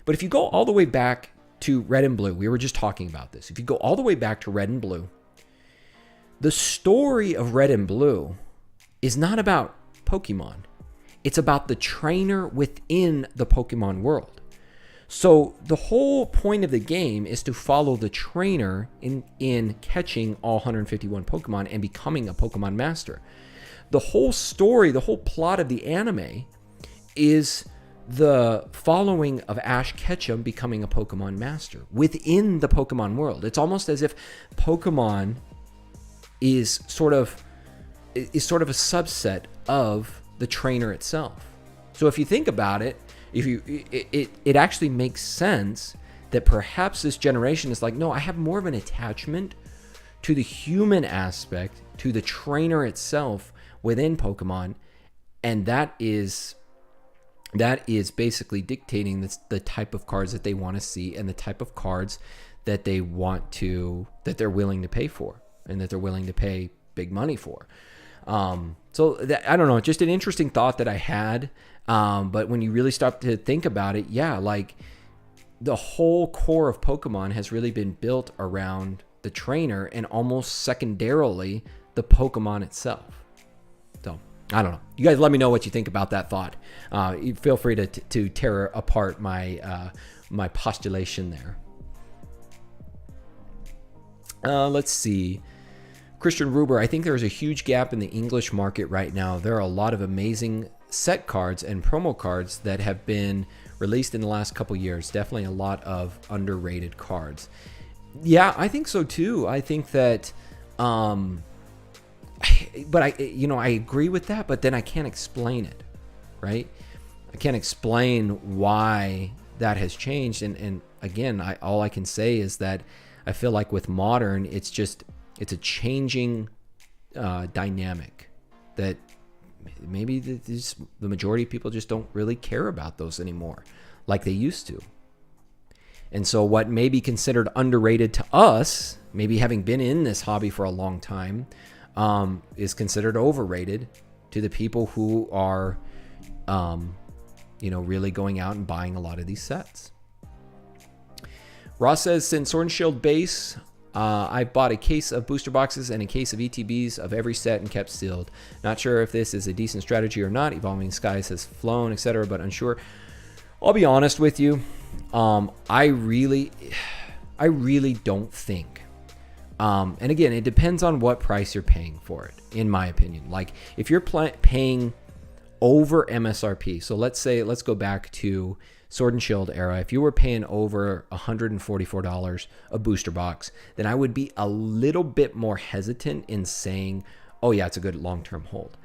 But if you go all the way back to Red and Blue, we were just talking about this. If you go all the way back to Red and Blue, the story of Red and Blue is not about Pokemon. It's about the trainer within the Pokemon world. So the whole point of the game is to follow the trainer in catching all 151 Pokemon and becoming a Pokemon master. The whole story, the whole plot of the anime is the following of Ash Ketchum becoming a Pokemon master within the Pokemon world. It's almost as if Pokemon is sort of a subset of the trainer itself. So if you think about it, it actually makes sense that perhaps this generation is like, no, I have more of an attachment to the human aspect, to the trainer itself within Pokemon, and that is basically dictating the type of cards that they want to see and the type of cards that they're willing to pay for and that they're willing to pay big money for. So that, I don't know, just an interesting thought that I had. But when you really stop to think about it, yeah, like the whole core of Pokemon has really been built around the trainer and almost secondarily the Pokemon itself. So I don't know. You guys let me know what you think about that thought. You feel free to tear apart my my postulation there. Let's see. Christian Ruber, I think there's a huge gap in the English market right now. There are a lot of amazing set cards and promo cards that have been released in the last couple years. Definitely a lot of underrated cards. Yeah, I think so too. I think that, but I agree with that, but then I can't explain it, right? I can't explain why that has changed. And again, all I can say is that I feel like with modern, it's a changing dynamic that maybe the majority of people just don't really care about those anymore like they used to. And so what may be considered underrated to us, maybe having been in this hobby for a long time, is considered overrated to the people who are, really going out and buying a lot of these sets. Ross says, since Sword and Shield base, I bought a case of booster boxes and a case of ETBs of every set and kept sealed. Not sure if this is a decent strategy or not. Evolving Skies has flown, etc., but unsure. I'll be honest with you. I really don't think. And again, it depends on what price you're paying for it, in my opinion. Like if you're paying over MSRP, so let's go back to Sword and Shield era. If you were paying over $144 a booster box, then I would be a little bit more hesitant in saying, oh yeah, it's a good long-term hold.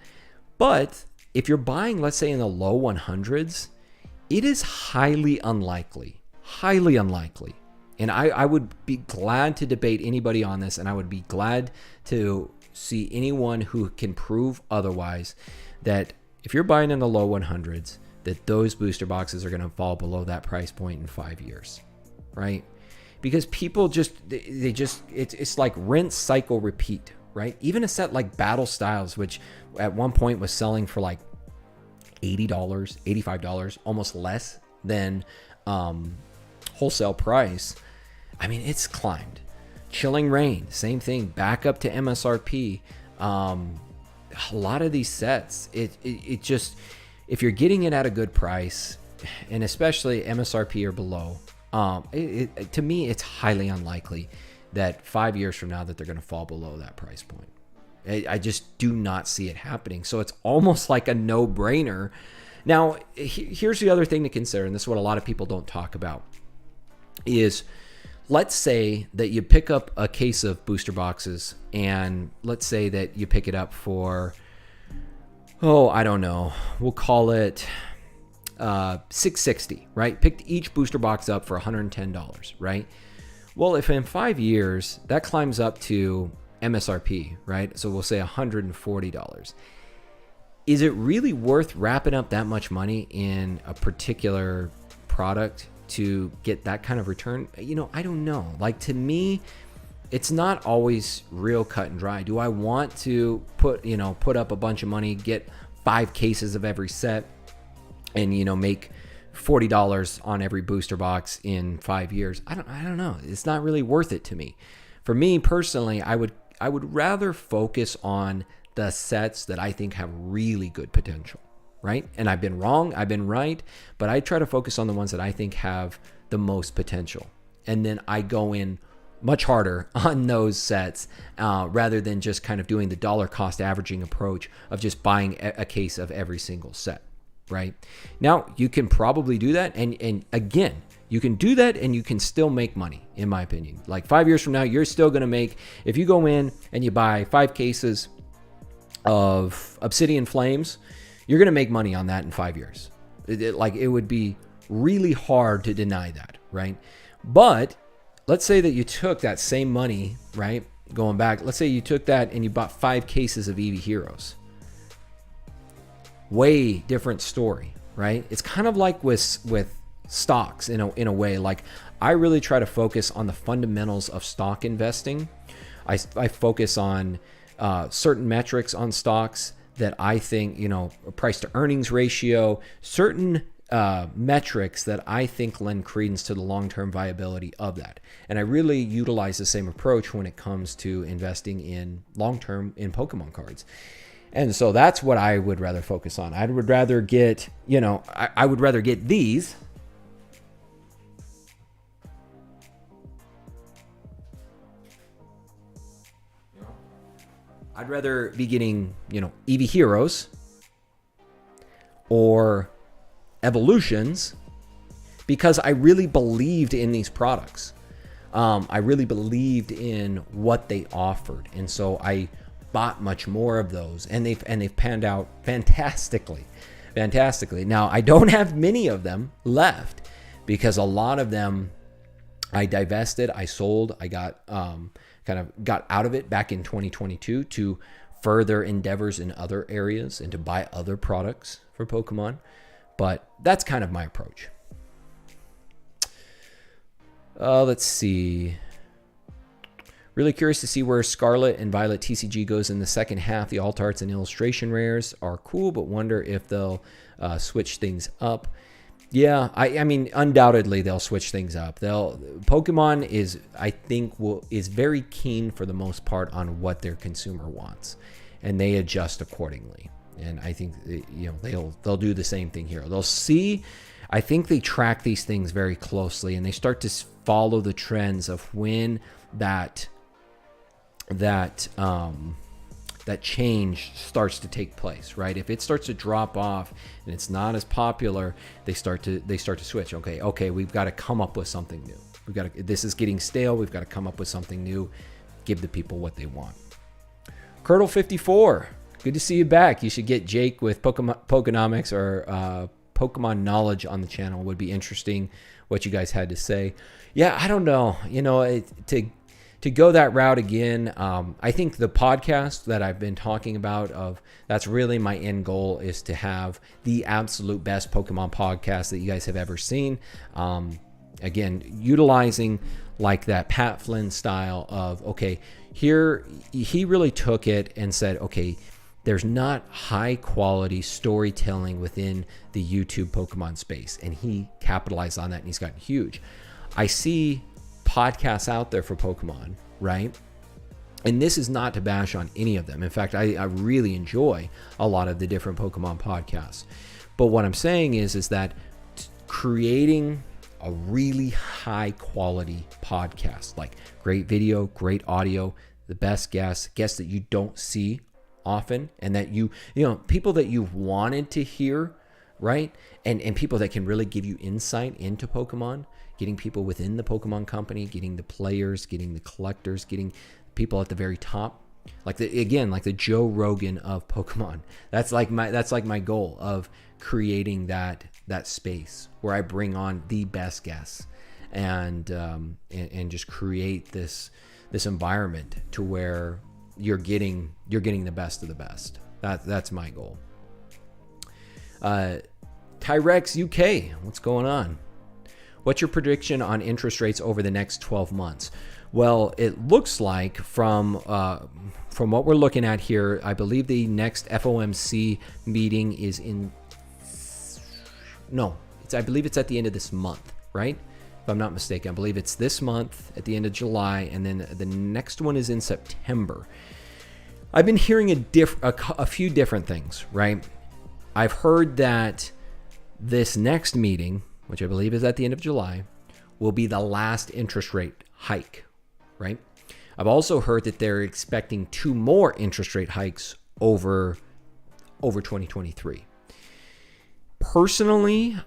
But if you're buying, let's say in the low 100s, it is highly unlikely, and I would be glad to debate anybody on this, and I would be glad to see anyone who can prove otherwise, that if you're buying in the low 100s, that those booster boxes are going to fall below that price point in 5 years, right? Because people it's like rinse, cycle, repeat, right? Even a set like Battle Styles, which at one point was selling for like $80, $85, almost less than wholesale price. I mean, it's climbed. Chilling Rain, same thing, back up to MSRP. A lot of these sets, it just, if you're getting it at a good price, and especially MSRP or below, to me, it's highly unlikely that 5 years from now that they're going to fall below that price point. I just do not see it happening. So it's almost like a no-brainer. Now, here's the other thing to consider, and this is what a lot of people don't talk about, is let's say that you pick up a case of booster boxes, and let's say that you pick it up for, I don't know, we'll call it $660, right? Picked each booster box up for $110, right? Well, if in 5 years that climbs up to MSRP, right? So we'll say $140. Is it really worth wrapping up that much money in a particular product to get that kind of return? I don't know. Like, to me, it's not always real cut and dry. Do I want to put up a bunch of money, get 5 cases of every set, and make $40 on every booster box in 5 years? I don't know. It's not really worth it to me. For me personally, I would rather focus on the sets that I think have really good potential, right? And I've been wrong, I've been right, but I try to focus on the ones that I think have the most potential. And then I go in much harder on those sets rather than just kind of doing the dollar cost averaging approach of just buying a case of every single set, right? Now, you can probably do that. And again, you can do that and you can still make money, in my opinion. Like 5 years from now, you're still going to make, if you go in and you buy 5 cases of Obsidian Flames, you're going to make money on that in 5 years. It would be really hard to deny that, right? But let's say that you took that same money, right? Going back, let's say you took that and you bought 5 cases of Eevee Heroes. Way different story, right? It's kind of like with stocks in a way. Like, I really try to focus on the fundamentals of stock investing. I focus on certain metrics on stocks that I think, price to earnings ratio, certain metrics that I think lend credence to the long-term viability of that. And I really utilize the same approach when it comes to investing in long-term in Pokemon cards. And so that's what I would rather focus on. I would rather get, I would rather get these. I'd rather be getting, Eevee Heroes or Evolutions, because I really believed in these products. I really believed in what they offered, and so I bought much more of those, and they've panned out fantastically. Now, I don't have many of them left because a lot of them I divested, I sold, I got kind of got out of it back in 2022 to further endeavors in other areas and to buy other products for Pokemon. But that's kind of my approach. Let's see. Really curious to see where Scarlet and Violet TCG goes in the second half. The alt arts and illustration rares are cool, but wonder if they'll switch things up. Yeah, I mean, undoubtedly they'll switch things up. Pokemon is, I think, is very keen for the most part on what their consumer wants, and they adjust accordingly. And I think they'll do the same thing here. They'll see. I think they track these things very closely, and they start to follow the trends of when that change starts to take place, right? If it starts to drop off and it's not as popular, they start to switch. Okay, we've got to come up with something new. This is getting stale. We've got to come up with something new. Give the people what they want. Curdle 54, good to see you back. You should get Jake with Pokenomics or Pokemon Knowledge on the channel. It would be interesting what you guys had to say. Yeah, I don't know. To go that route again, I think the podcast that I've been talking about, that's really my end goal, is to have the absolute best Pokemon podcast that you guys have ever seen. Again, utilizing like that Pat Flynn style of, okay, here he really took it and said, okay, there's not high quality storytelling within the YouTube Pokemon space, and he capitalized on that, and he's gotten huge. I see podcasts out there for Pokemon, right? And this is not to bash on any of them. In fact, I really enjoy a lot of the different Pokemon podcasts. But what I'm saying is that creating a really high quality podcast, like great video, great audio, the best guests that you don't see often, and that people that you've wanted to hear, right? And people that can really give you insight into Pokemon, getting people within the Pokemon company, getting the players, getting the collectors, getting people at the very top, like the Joe Rogan of Pokemon. That's like my goal of creating that space where I bring on the best guests and just create this environment to where you're getting the best of the best. That's my goal. Tyrex UK, what's going on? What's your prediction on interest rates over the next 12 months? Well, it looks like from what we're looking at here, I believe the next FOMC meeting is I believe it's at the end of this month, right? If I'm not mistaken, I believe it's this month at the end of July, and then the next one is in September. I've been hearing a few different things, right? I've heard that this next meeting, which I believe is at the end of July, will be the last interest rate hike, right? I've also heard that they're expecting 2 more interest rate hikes over 2023. Personally,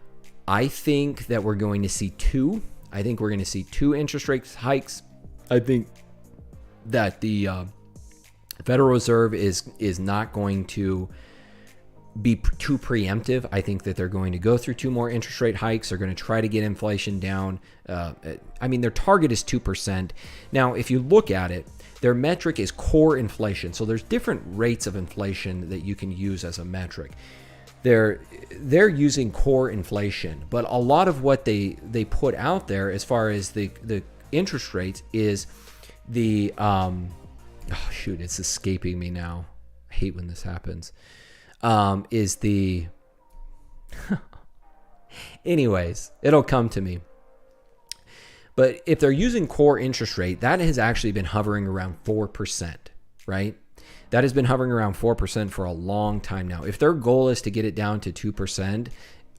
I think that we're going to see 2. I think we're going to see 2 interest rate hikes. I think that the Federal Reserve is not going to be too preemptive. I think that they're going to go through 2 more interest rate hikes. They're going to try to get inflation down. Their target is 2%. Now, if you look at it, their metric is core inflation. So there's different rates of inflation that you can use as a metric. They're using core inflation, but a lot of what they put out there as far as the interest rates is the it's escaping me now. I hate when this happens. Anyways, it'll come to me. But if they're using core interest rate, that has actually been hovering around 4%, right? That has been hovering around 4% for a long time now. If their goal is to get it down to 2%,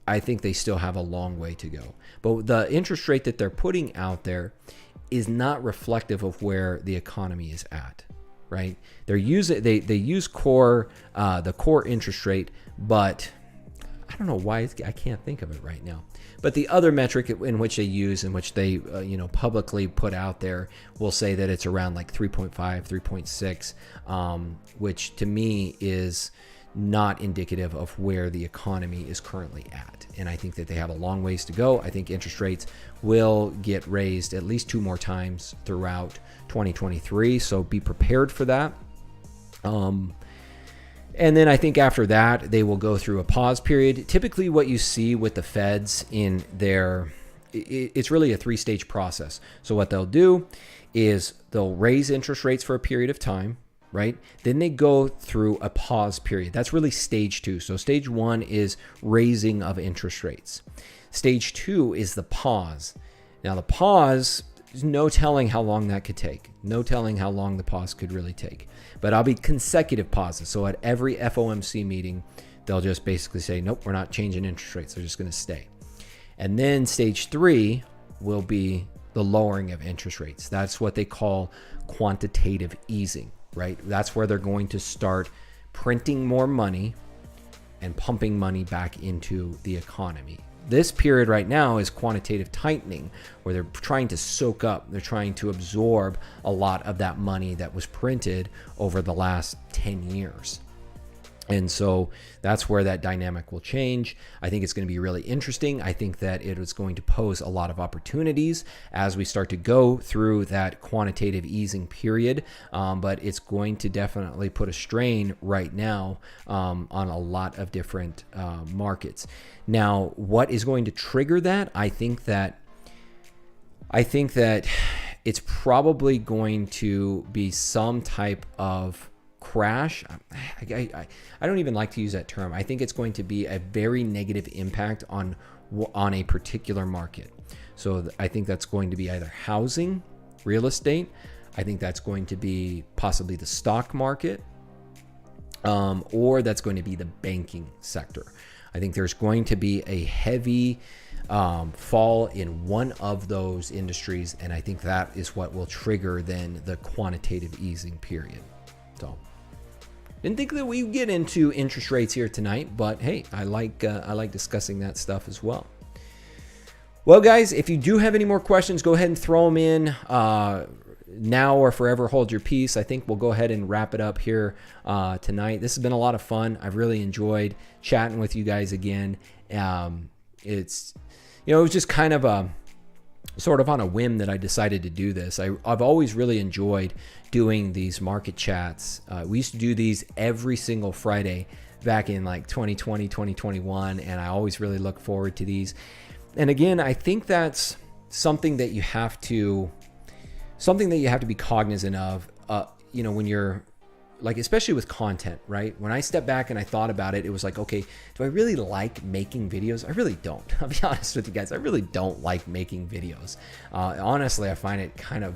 I think they still have a long way to go. But the interest rate that they're putting out there is not reflective of where the economy is at, right? They use core, the core interest rate, but I don't know why I can't think of it right now. But the other metric in which they use, in which they publicly put out there, will say that it's around like 3.5, 3.6, which to me is not indicative of where the economy is currently at. And I think that they have a long ways to go. I think interest rates will get raised at least 2 more times throughout 2023. So be prepared for that. And then I think after that, they will go through a pause period. Typically what you see with the feds it's really a 3-stage process. So what they'll do is they'll raise interest rates for a period of time, right? Then they go through a pause period. That's really stage 2. So stage 1 is raising of interest rates. Stage 2 is the pause. Now the pause, there's no telling how long that could take. No telling how long the pause could really take. But I'll be consecutive pauses. So at every FOMC meeting, they'll just basically say, nope, we're not changing interest rates. They're just going to stay. And then stage 3 will be the lowering of interest rates. That's what they call quantitative easing, right? That's where they're going to start printing more money and pumping money back into the economy. This period right now is quantitative tightening, where they're trying to soak up, they're trying to absorb a lot of that money that was printed over the last 10 years. And so that's where that dynamic will change. I think it's going to be really interesting. I think that it is going to pose a lot of opportunities as we start to go through that quantitative easing period. But it's going to definitely put a strain right now on a lot of different markets. Now, what is going to trigger that? I think that it's probably going to be some type of crash. I don't even like to use that term. I think it's going to be a very negative impact on a particular market. So I think that's going to be either housing, real estate. I think that's going to be possibly the stock market, or that's going to be the banking sector. I think there's going to be a heavy fall in one of those industries, and I think that is what will trigger then the quantitative easing period. So didn't think that we get into interest rates here tonight, but hey, I like discussing that stuff as well. Well, guys, if you do have any more questions, go ahead and throw them in now or forever. Hold your peace. I think we'll go ahead and wrap it up here tonight. This has been a lot of fun. I've really enjoyed chatting with you guys again. It's, it was just kind of a sort of on a whim that I decided to do this. I've always really enjoyed doing these market chats. We used to do these every single Friday back in like 2020, 2021, and I always really look forward to these. And again, I think that's something that you have to be cognizant of, when you're like, especially with content, right? When I stepped back and I thought about it, it was like, okay, do I really like making videos? I really don't. I'll be honest with you guys. I really don't like making videos. Honestly, I find it kind of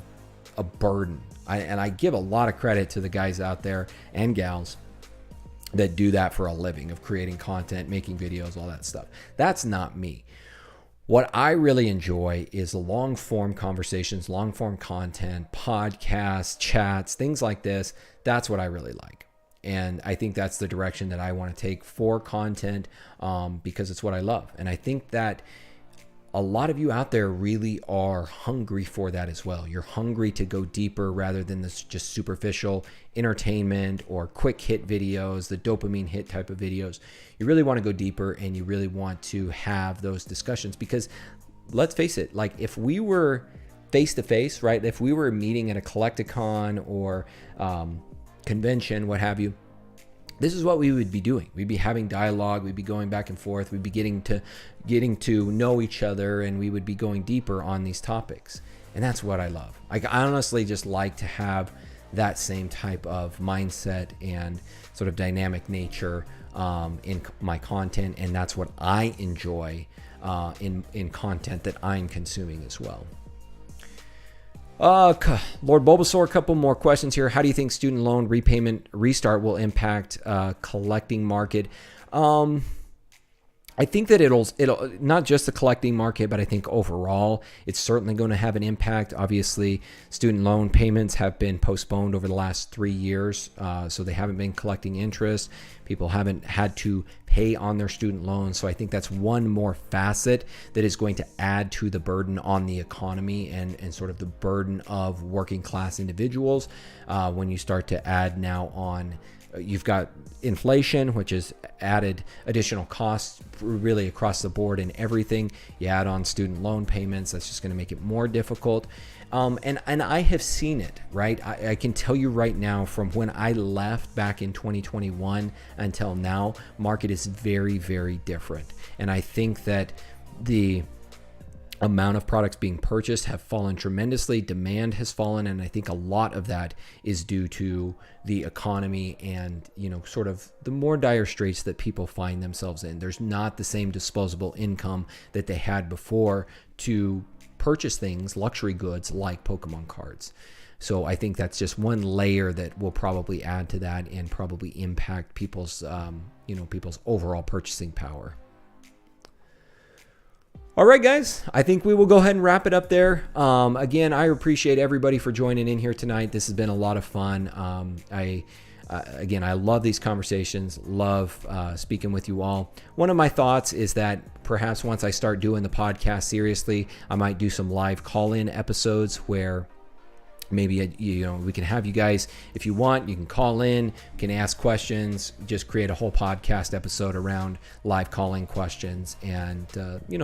a burden. And I give a lot of credit to the guys out there and gals that do that for a living, of creating content, making videos, all that stuff. That's not me. What I really enjoy is the long form conversations, long form content, podcasts, chats, things like this. That's what I really like. And I think that's the direction that I want to take for content, because it's what I love. And I think that a lot of you out there really are hungry for that as well. You're hungry to go deeper rather than this just superficial entertainment or quick hit videos, the dopamine hit type of videos. You really want to go deeper, and you really want to have those discussions, because let's face it, like if we were face to face, right? If we were meeting at a Collecticon or convention, what have you, this is what we would be doing. We'd be having dialogue. We'd be going back and forth. We'd be getting to know each other, and we would be going deeper on these topics. And that's what I love. I honestly just like to have that same type of mindset and sort of dynamic nature in my content. And that's what I enjoy in content that I'm consuming as well. Lord Bulbasaur, a couple more questions here. How do you think student loan repayment restart will impact collecting market? I think that it'll not just the collecting market, but I think overall it's certainly going to have an impact. Obviously, student loan payments have been postponed over the last 3 years, so they haven't been collecting interest. People haven't had to pay on their student loans. So I think that's one more facet that is going to add to the burden on the economy and sort of the burden of working class individuals. When you start to add now on, you've got inflation, which has added additional costs really across the board in everything. You add on student loan payments, that's just going to make it more difficult. And I have seen it, right? I can tell you right now, from when I left back in 2021 until now, market is very, very different. And I think that the amount of products being purchased have fallen tremendously. Demand has fallen, and I think a lot of that is due to the economy and, you know, sort of the more dire straits that people find themselves in. There's not the same disposable income that they had before to purchase things, luxury goods like Pokemon cards. So I think that's just one layer that will probably add to that and probably impact people's, people's overall purchasing power. All right, guys, I think we will go ahead and wrap it up there. Again, I appreciate everybody for joining in here tonight. This has been a lot of fun. Again, I love these conversations, love speaking with you all. One of my thoughts is that perhaps once I start doing the podcast seriously, I might do some live call-in episodes where maybe we can have you guys, if you want, you can call in, can ask questions, just create a whole podcast episode around live calling questions and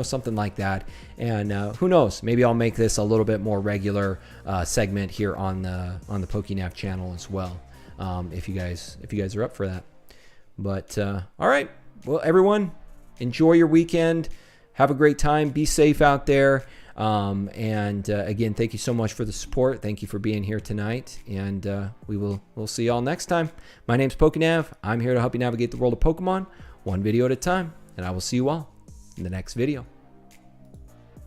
something like that. And who knows, maybe I'll make this a little bit more regular segment here on the PokéNav channel as well, if you guys are up for that. But all right, well, everyone, enjoy your weekend, have a great time, be safe out there. Again, thank you so much for the support. Thank you for being here tonight, and we'll see you all next time. My name's PokéNav. I'm here to help you navigate the world of Pokemon one video at a time, and I will see you all in the next video.